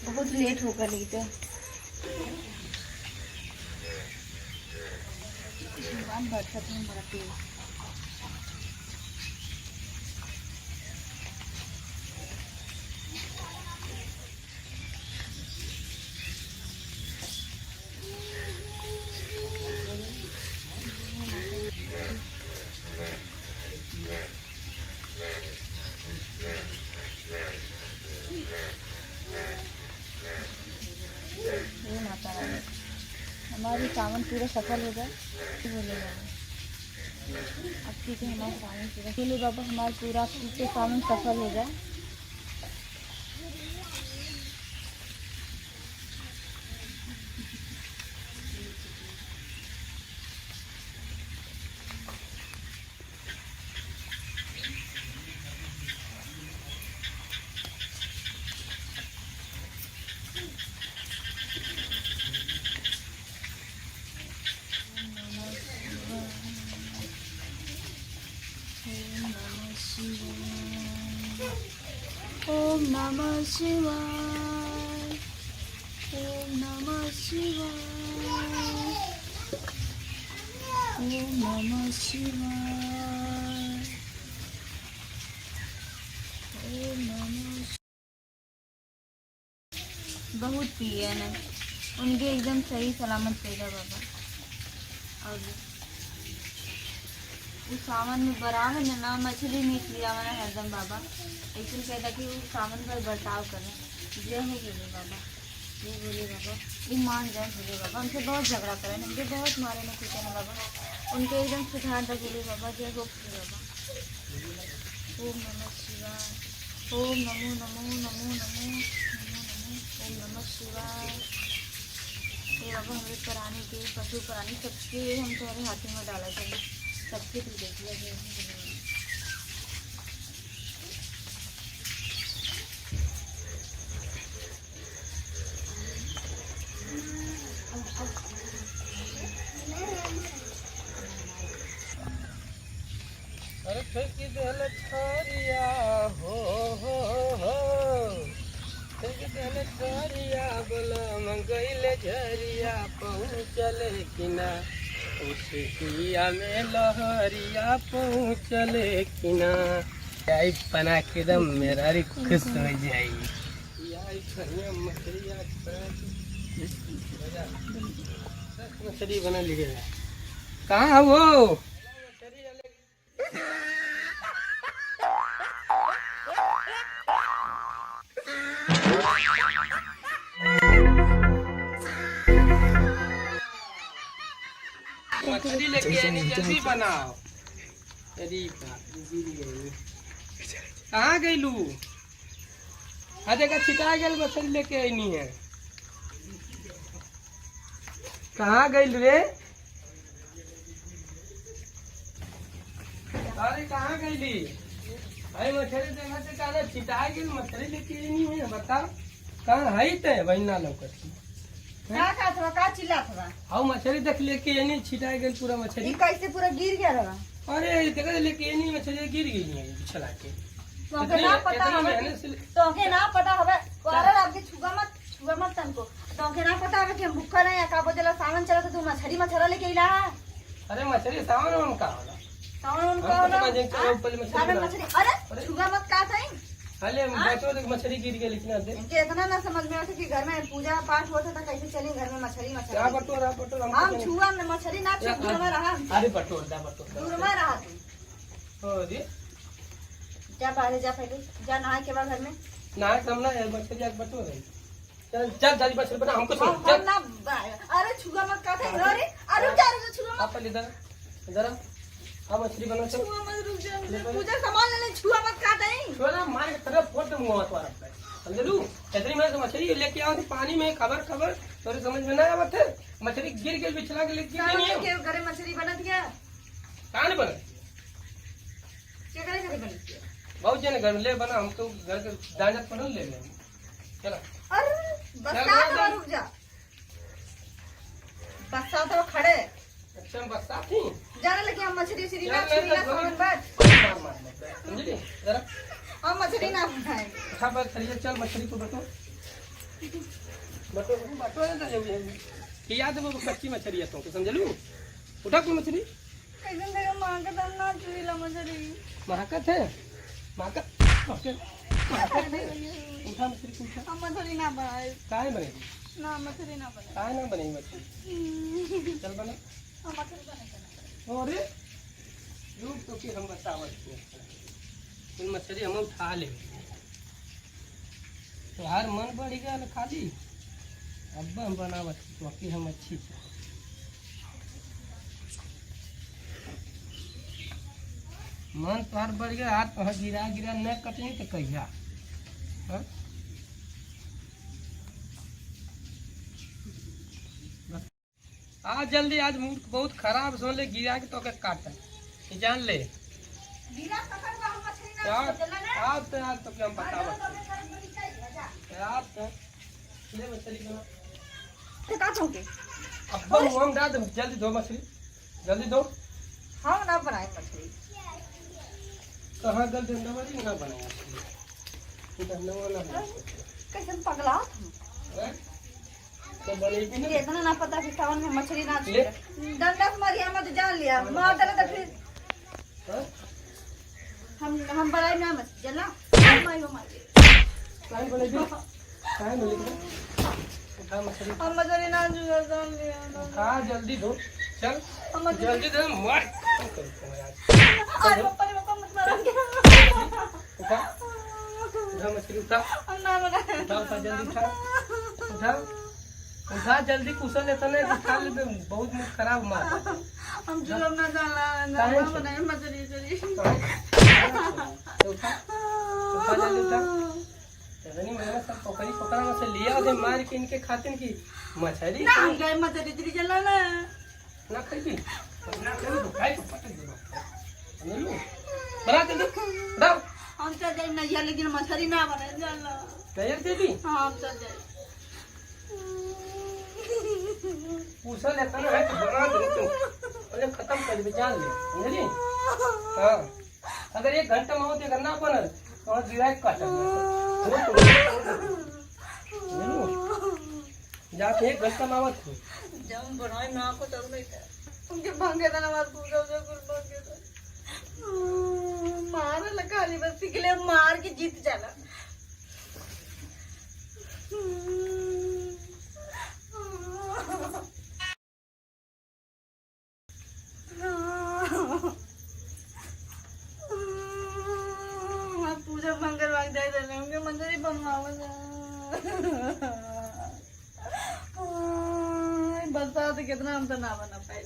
बहुत लेट होगा लेकिन बैठा था हमारा पेड़। हमारी सावन पूरा सफल हो जाए तो बोलेगा अब ठीक है हमारा सावन पूरा के लिए बाबा हमारा पूरा पीछे सावन सफल हो जाए। ओम नमः शिवाय। ओम नमः शिवाय। ओम नमः शिवाय। ओम नमः। बहुत पिए ना उनके एकदम सही सलामत रहेगा बाबा। और उस सावन में बराबर ना मछली मीट लिया मैंने हरदम बाबा ऐसे कहता कि उस सावन पर बर्ताव करें जय हो बोले बाबा ये बोले बाबा ये मान जाए बोले बाबा उनसे बहुत झगड़ा करें हमसे बहुत मारे ना पीटे ना बाबा उनके एकदम सुधार था बोले बाबा जय हो बोले बाबा। ओम नमः शिवाय। ओम नमो नमो नमो नमो नमो नमो ओम नमः शिवाय। ये बाबा हमें प्राणी के पशु प्राणी सबके हम तुम्हारे हाथों में डाला चाहिए सबके तू देख लिया। अरे फेंक दिल छोरिया हो फेंक दिल छोरिया बोला मंगैले झरिया पहुँचले किना उसिया में लहरिया पहुँचले किना आई बना के दम मेरा रे खुश हो जाई मछली बना लिए कहाँ वो मछली लेके आनी जल्दी बनाओ। कहाँ गईलू देखा छिटा गल मछली लेके आनी है कहाँ गईल रे अरे कहाँ गईली अरे मछली देखा से कहा छिटा गल मछली लेके आनी है बताओ कहाँ है ते बहना लौकती का चिल्लात बा हाउ मछली देख लेके यानी छिटा गई पूरा मछली कैसे पूरा गिर गया रहा। अरे देखा लेके यानी मछली गिर गई है छला के तोके ना पता हवे तोके ना पता हवे अरे आपके छुआ मत तनको तोके ना पता हवे कि हम भूखा नहीं है का बोलेला सावन चला तो तू मछली मछरा लेके इला। अरे मछली सावन का होला सावन का होला मछली अरे छुआ मत का सही अरे बच्चों तक मछली गिर गई लेकिन इनके इतना ना समझ में आता कि घर में पूजा पाठ होता था कैसे चले घर में मछली क्या बटोरा हम छुआ मछली ना छुआ दूर में रहा। अरे बटोरा दूर में रहा तू हो दी जा पहले जा पहले जा नहा के बाद घर में नहा कम ना मछली जाके बटोरा चल चल जल्दी मछली बना हमको चल ना अरे छुआ मत का था अरे अरे जा छुआ मत आप इधर इधर अब मछली बना चल छुआ मत रुक जा पूजा सामान ले छुआ मत का नहीं छोरा मार के तरफ फोड़ दे मुंह तुम्हारा समझ लू इतनी मैं मछली लेके आओ पानी में खबर तोरे समझ में ना आवत है मछली गिर गई बिछला के लेके नहीं है के घरे मछली बना दिया कहां बना क्या करे घरे बना दिया बहुत जने घर में ले बना हम तो घर के दाना पड़ल ले ले चला अरे बस रुक जा बस तो खड़े अच्छा हम बस्ता थी जाने लगे हम मछली सीरी ना छुई ना सामान बात समझ ली जरा हम मछली ना बनाएंगे। उठा पर चलिए, चल मछली को बटो बटो बटो ये याद है वो कच्ची मछली है तो समझलू। उठा कोई मछली कैसे देखो मां का दम ना चुरीला मछली महकत है, महकत महकत है। उठा मछली को उठा। हम मछली ना बनाए काहे बनेगी ना, मछली ना बनाए। काहे ना बनेगी मछली, चल बना। हम मछली बनाए। अरे रुक तो कि हम बतावत इन मछली हम उठा ले। तोहार मन बढ़ गया ना खाली, अब हम बनावत तो कि हम अच्छी से मन तोहार बढ़ गया। हाथ तो गिरा गिरा न कटनी तो कहिया हाँ? आज जल्दी, आज मूड बहुत खराब सुन ले, गिरा के तो के काट ये जान ले। गिरा पकड़ के हम मछली ना यार चला ना। आज तो क्या हम बतावत यार तो ले मछली बना। ते का चौके अब हम डाल दे, जल्दी दो मछली, जल्दी दो। हम ना बनाए मछली। कहाँ गल धंधा वाली ना बनाया धंधा वाला कैसे पगला हम तो बनेगी ना। ये इतना ना पता कि सावन में मछली ना ले। डंडा से मारिया मत जान लिया मार दे तो फिर हाँ? हम बनाए ना मछली चला मार हो मार काहे बनेगी काहे बनेगी उठा मछली हम मछली ना जुगा जान लिया उठा जल्दी दो, चल हम जल्दी दो मार आज पापा ने मत मारा उठा उठा मछली उठा हम ना बना उठा उठा जल्दी उठा उठा उठा जल्दी कुशल लेता नहीं उठा ले बहुत मुंह खराब मार। हम जुलम ना जाना ना बनाए मछली चली उठा उठा जल्दी उठा। नहीं मैंने सब पोखरी पकड़ा में से लिया थे मार के इनके खातिर की मछली ना हम गए मछली चली चला ना ना खाई ना खाई तो खाई पटक दे नहीं बना दे दाओ हम चल जाए ना या लेकिन मछली ना बनाए जाना तैयार दे दी हाँ हम चल जाए पूछा लेता ना है तो बना दे तू पहले खत्म कर दे जान ले समझली। हाँ अगर 1 घंटा में होते करना अपन तो गिराए काट जाके 1 घंटा में आवत जब बनाए ना को चल रही है उनके भांगे था ना मार पूजा उजा कुछ भांगे था मार लगा खाली बस के लिए मार के जीत जाना पूजा मंगल वाग जाए उनके मंदिर ही बनवावा बरसात कितना हम तो ना बना पाए।